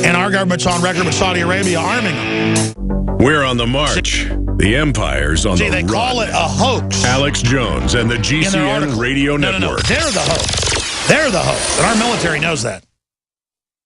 And our government's on record with Saudi Arabia arming them. We're on the march. The empire's on the run. They call it a hoax. Alex Jones and the GCN Radio Network. No, they're the hoax. They're the hoax. And our military knows that.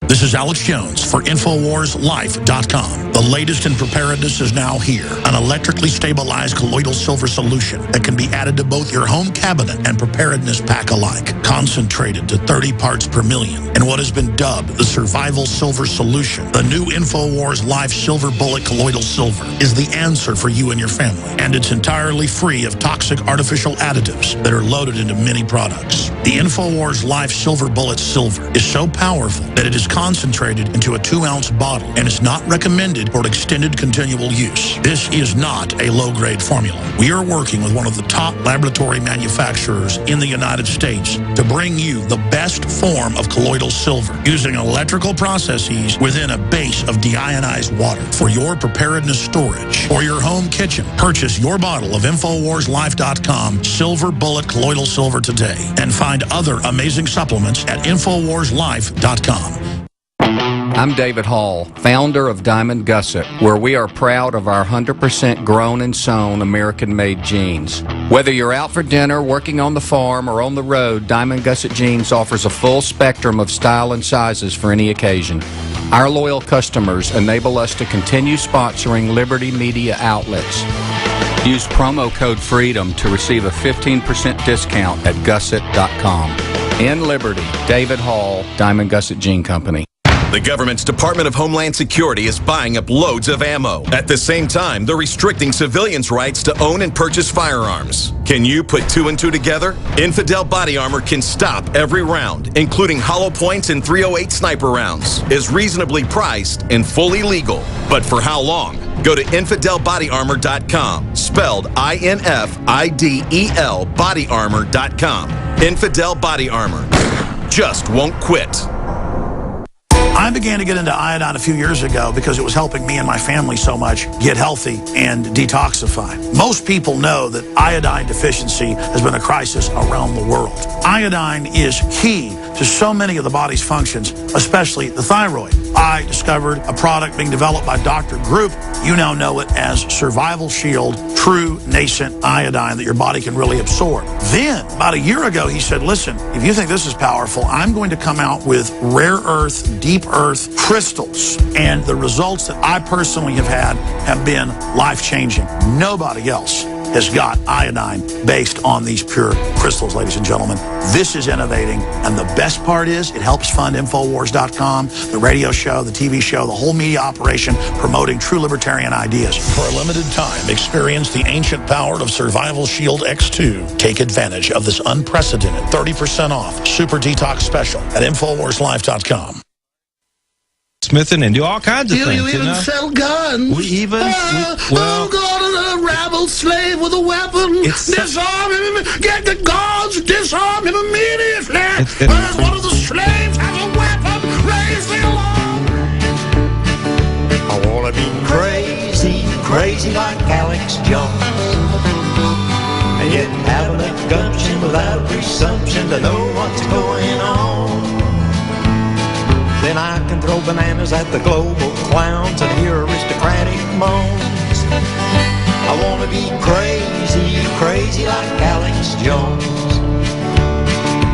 This is Alex Jones for InfoWarsLife.com. The latest in preparedness is now here. An electrically stabilized colloidal silver solution that can be added to both your home cabinet and preparedness pack alike. Concentrated to 30 parts per million in what has been dubbed the survival silver solution. The new InfoWars Life Silver Bullet Colloidal Silver is the answer for you and your family. And it's entirely free of toxic artificial additives that are loaded into many products. The InfoWars Life Silver Bullet Silver is so powerful that it is concentrated into a 2-ounce bottle and is not recommended for extended continual use. This is not a low-grade formula. We are working with one of the top laboratory manufacturers in the United States to bring you the best form of colloidal silver using electrical processes within a base of deionized water for your preparedness storage or your home kitchen. Purchase your bottle of InfoWarsLife.com Silver Bullet Colloidal Silver today and find other amazing supplements at InfoWarsLife.com. I'm David Hall, founder of Diamond Gusset, where we are proud of our 100% grown and sewn American-made jeans. Whether you're out for dinner, working on the farm, or on the road, Diamond Gusset Jeans offers a full spectrum of style and sizes for any occasion. Our loyal customers enable us to continue sponsoring Liberty Media outlets. Use promo code FREEDOM to receive a 15% discount at Gusset.com. In Liberty, David Hall, Diamond Gusset Jean Company. The government's Department of Homeland Security is buying up loads of ammo. At the same time, they're restricting civilians' rights to own and purchase firearms. Can you put 2 and 2 together? Infidel Body Armor can stop every round, including hollow points and .308 sniper rounds. Is reasonably priced and fully legal. But for how long? Go to InfidelBodyArmor.com, spelled INFIDEL bodyarmor.com. Infidel Body Armor. Just won't quit. I began to get into iodine a few years ago because it was helping me and my family so much get healthy and detoxify. Most people know that iodine deficiency has been a crisis around the world. Iodine is key to so many of the body's functions, especially the thyroid. I discovered a product being developed by Dr. Group. You now know it as Survival Shield, true nascent iodine that your body can really absorb. Then, about a year ago, he said, listen, if you think this is powerful, I'm going to come out with rare earth, deep earth crystals. And the results that I personally have had have been life-changing. Nobody else has got iodine based on these pure crystals, ladies and gentlemen. This is innovating, and the best part is it helps fund Infowars.com, the radio show, the TV show, the whole media operation promoting true libertarian ideas. For a limited time, experience the ancient power of Survival Shield X2. Take advantage of this unprecedented 30% off super detox special at InfoWarsLife.com. Smithing and do all kinds of things. You even sell guns. We even, well, God, a rabble slave with a weapon. Disarm him. Get the guards. Disarm him immediately. One of the slaves has a weapon. Raise the alarm. I want to be crazy, crazy like Alex Jones. And yet having a gumption without presumption to know what's going on. Then I can throw bananas at the global clowns and hear aristocratic moans. I want to be crazy, crazy like Alex Jones.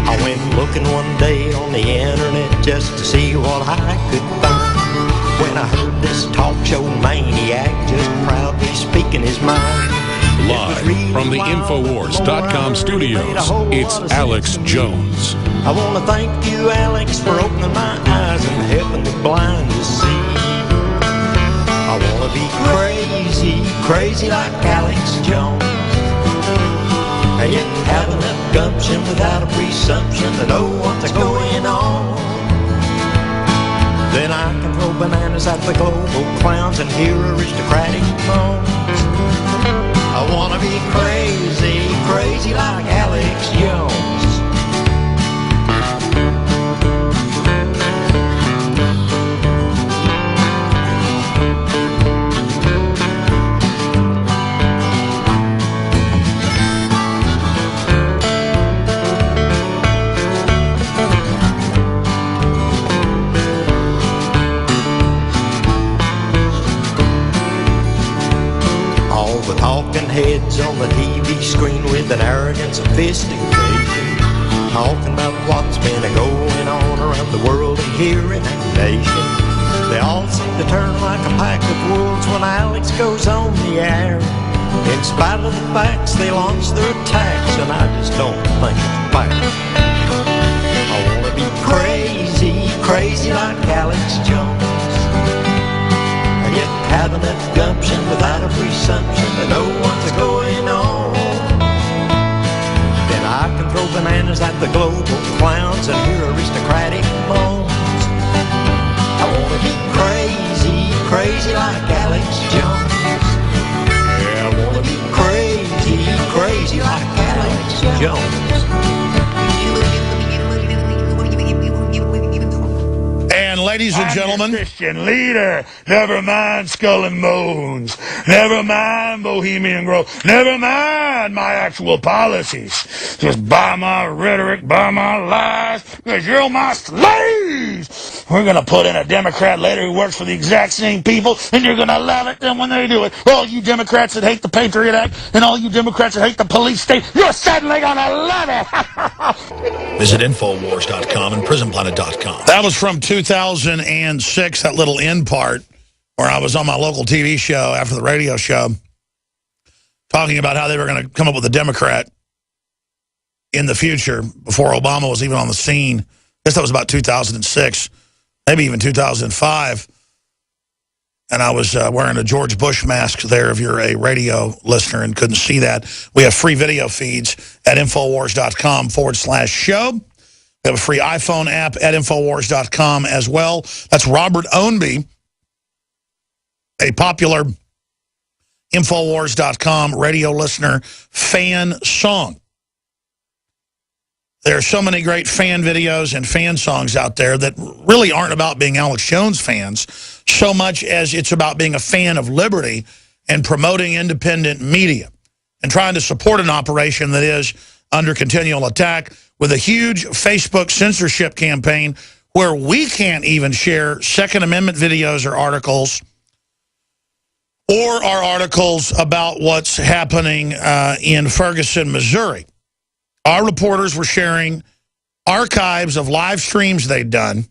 I went looking one day on the internet just to see what I could find. When I heard this talk show maniac just proudly speaking his mind. Live from the Infowars.com studios, it's Alex Jones. I want to thank you, Alex, for opening my eyes and helping the blind to see. I want to be crazy, crazy like Alex Jones. And yet having a gumption without a presumption to know what's going on. Then I can throw bananas at the global clowns and hear aristocratic moans. I want to be crazy, crazy like Alex Jones. Talking heads on the TV screen with an arrogant sophistication, talking about what's been going on around the world and here in our nation. They all seem to turn like a pack of wolves when Alex goes on the air. In spite of the facts, they launch their attacks, and I just don't think it's fair. I wanna be crazy, crazy like Alex Jones, and yet have enough gumption without a presumption to know what's going on. Then I can throw bananas at the global clowns and hear aristocratic moans. I wanna be crazy, crazy like Alex Jones. Yeah, I wanna be crazy, crazy like Alex Jones. And ladies and gentlemen, Christian leader, never mind Skull and Bones, never mind Bohemian Grove, never mind my actual policies. Just buy my rhetoric, buy my lies, because you're my slaves. We're going to put in a Democrat later who works for the exact same people, and you're going to laugh at them when they do it. All you Democrats that hate the Patriot Act, and all you Democrats that hate the police state, you're suddenly going to love it. visit Infowars.com and PrisonPlanet.com. That was from 2006, that little end part where I was on my local TV show after the radio show talking about how they were going to come up with a Democrat in the future before Obama was even on the scene. I guess that was about 2006, maybe even 2005. And I was wearing a George Bush mask there if you're a radio listener and couldn't see that. We have free video feeds at Infowars.com/show. We have a free iPhone app at Infowars.com as well. That's Robert Ownby, a popular Infowars.com radio listener fan song. There are so many great fan videos and fan songs out there that really aren't about being Alex Jones fans so much as it's about being a fan of liberty and promoting independent media and trying to support an operation that is under continual attack with a huge Facebook censorship campaign where we can't even share Second Amendment videos or articles or our articles about what's happening in Ferguson, Missouri. Our reporters were sharing archives of live streams they'd done,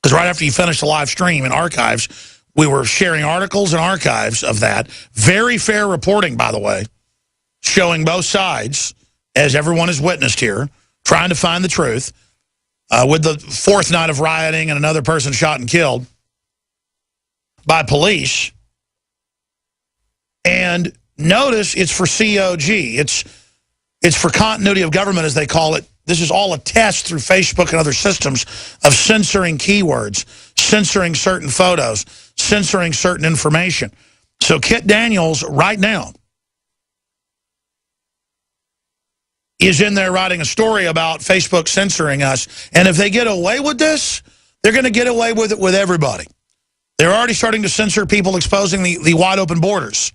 because right after you finish the live stream in archives, we were sharing articles and archives of that. Very fair reporting, by the way, showing both sides, as everyone has witnessed here, trying to find the truth, with the fourth night of rioting and another person shot and killed by police. And notice it's for COG. It's for continuity of government, as they call it. This is all a test through Facebook and other systems of censoring keywords, censoring certain photos, censoring certain information. So Kit Daniels right now is in there writing a story about Facebook censoring us. And if they get away with this, they're going to get away with it with everybody. They're already starting to censor people exposing the wide open borders.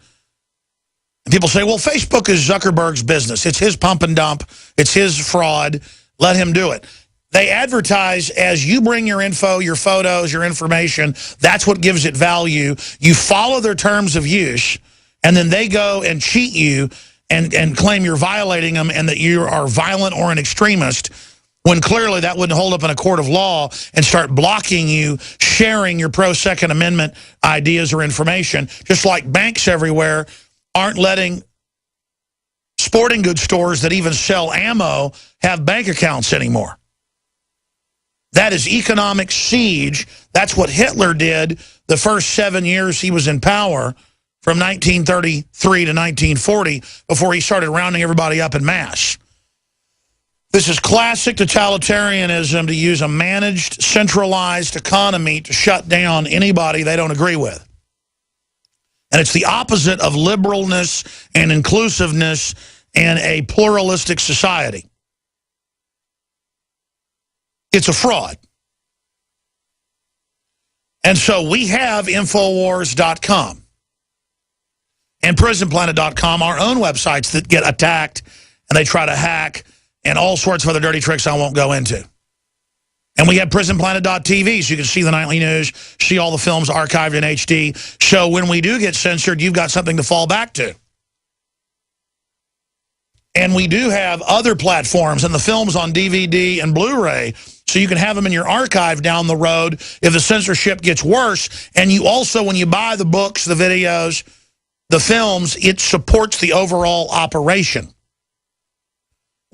And people say, well, Facebook is Zuckerberg's business. It's his pump and dump. It's his fraud. Let him do it. They advertise as you bring your info, your photos, your information. That's what gives it value. You follow their terms of use, and then they go and cheat you and claim you're violating them and that you are violent or an extremist, when clearly that wouldn't hold up in a court of law, and start blocking you sharing your pro-Second Amendment ideas or information, just like banks everywhere aren't letting sporting goods stores that even sell ammo have bank accounts anymore. That is economic siege. That's what Hitler did the first 7 years he was in power, from 1933 to 1940, before he started rounding everybody up en masse. This is classic totalitarianism, to use a managed, centralized economy to shut down anybody they don't agree with. And it's the opposite of liberalness and inclusiveness and a pluralistic society. It's a fraud. And so we have Infowars.com and PrisonPlanet.com, our own websites that get attacked and they try to hack and all sorts of other dirty tricks I won't go into. And we have PrisonPlanet.tv, so you can see the nightly news, see all the films archived in HD. So when we do get censored, you've got something to fall back to. And we do have other platforms and the films on DVD and Blu-ray, so you can have them in your archive down the road if the censorship gets worse. And you also, when you buy the books, the videos, the films, it supports the overall operation.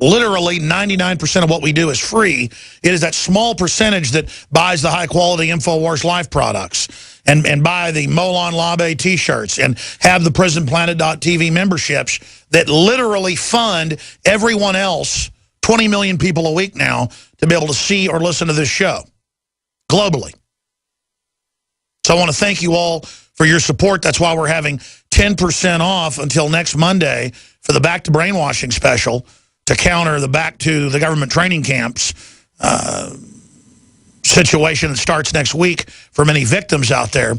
Literally 99% of what we do is free. It is that small percentage that buys the high-quality InfoWars Life products and buy the Molon Labe T-shirts and have the PrisonPlanet.tv memberships that literally fund everyone else, 20 million people a week now, to be able to see or listen to this show globally. So I want to thank you all for your support. That's why we're having 10% off until next Monday for the Back to Brainwashing special, to counter the back to the government training camps situation that starts next week for many victims out there,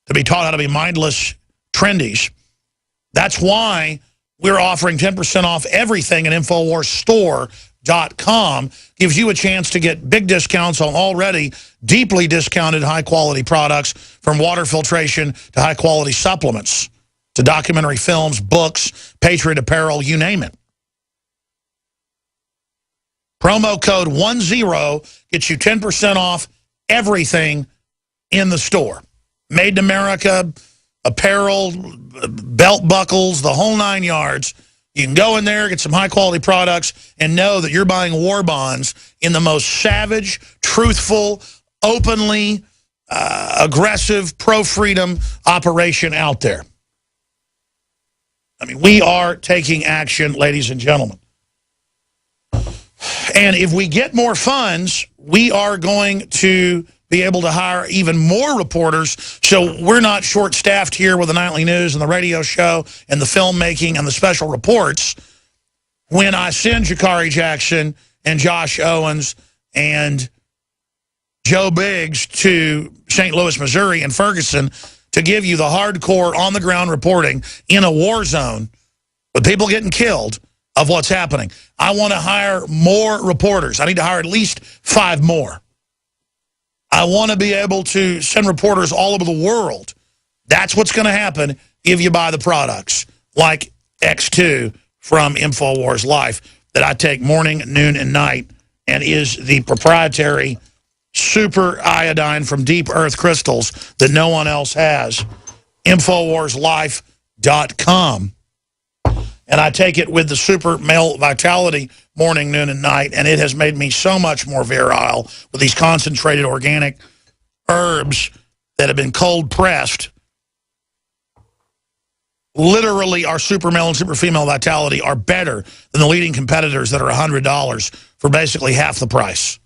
to be taught how to be mindless trendies. That's why we're offering 10% off everything at InfoWarsStore.com. Gives you a chance to get big discounts on already deeply discounted high-quality products, from water filtration to high-quality supplements to documentary films, books, Patriot apparel, you name it. Promo code 10 gets you 10% off everything in the store. Made in America, apparel, belt buckles, the whole 9 yards. You can go in there, get some high-quality products, and know that you're buying war bonds in the most savage, truthful, openly aggressive, pro-freedom operation out there. I mean, we are taking action, ladies and gentlemen. And if we get more funds, we are going to be able to hire even more reporters, so we're not short-staffed here with the nightly news and the radio show and the filmmaking and the special reports. When I send Jakari Jackson and Josh Owens and Joe Biggs to St. Louis, Missouri and Ferguson to give you the hardcore on-the-ground reporting in a war zone with people getting killed of what's happening, I want to hire more reporters. I need to hire at least 5 more. I want to be able to send reporters all over the world. That's what's going to happen if you buy the products like X2 from InfoWars Life that I take morning, noon, and night, and is the proprietary super iodine from deep earth crystals that no one else has. InfoWarsLife.com. And I take it with the Super Male Vitality morning, noon, and night, and it has made me so much more virile with these concentrated organic herbs that have been cold pressed. Literally, our Super Male and Super Female Vitality are better than the leading competitors that are $100 for basically half the price.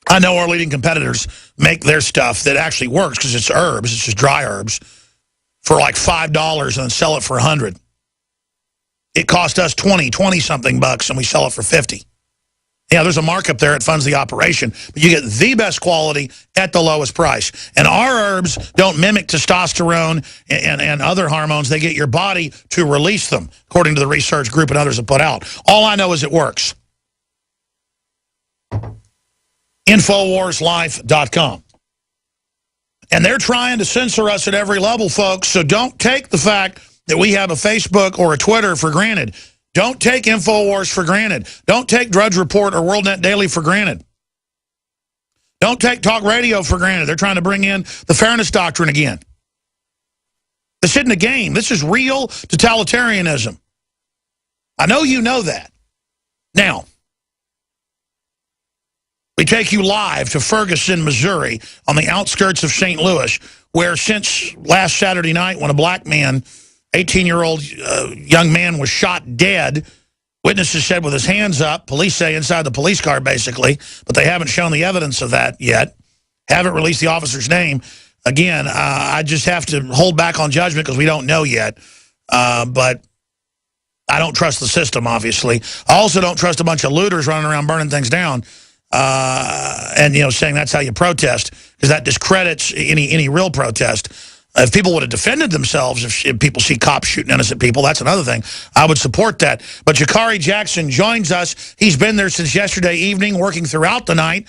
I know our leading competitors make their stuff that actually works because it's herbs, it's just dry herbs, for like $5 and then sell it for $100. It cost us 20-something bucks, and we sell it for 50. Yeah, there's a markup there. It funds the operation. But you get the best quality at the lowest price. And our herbs don't mimic testosterone and other hormones. They get your body to release them, according to the research group and others have put out. All I know is it works. InfoWarsLife.com. And they're trying to censor us at every level, folks, so don't take the fact that we have a Facebook or a Twitter for granted. Don't take InfoWars for granted. Don't take Drudge Report or WorldNet Daily for granted. Don't take Talk Radio for granted. They're trying to bring in the Fairness Doctrine again. This isn't a game. This is real totalitarianism. I know you know that. Now, we take you live to Ferguson, Missouri, on the outskirts of St. Louis, where since last Saturday night when a black man, 18-year-old young man, was shot dead, witnesses said with his hands up, police say inside the police car basically, but they haven't shown the evidence of that yet, haven't released the officer's name. Again, I just have to hold back on judgment because we don't know yet, but I don't trust the system, obviously. I also don't trust a bunch of looters running around burning things down. And, you know, saying that's how you protest, because that discredits any real protest. If people would have defended themselves, if people see cops shooting innocent people, that's another thing. I would support that. But Jakari Jackson joins us. He's been there since yesterday evening, working throughout the night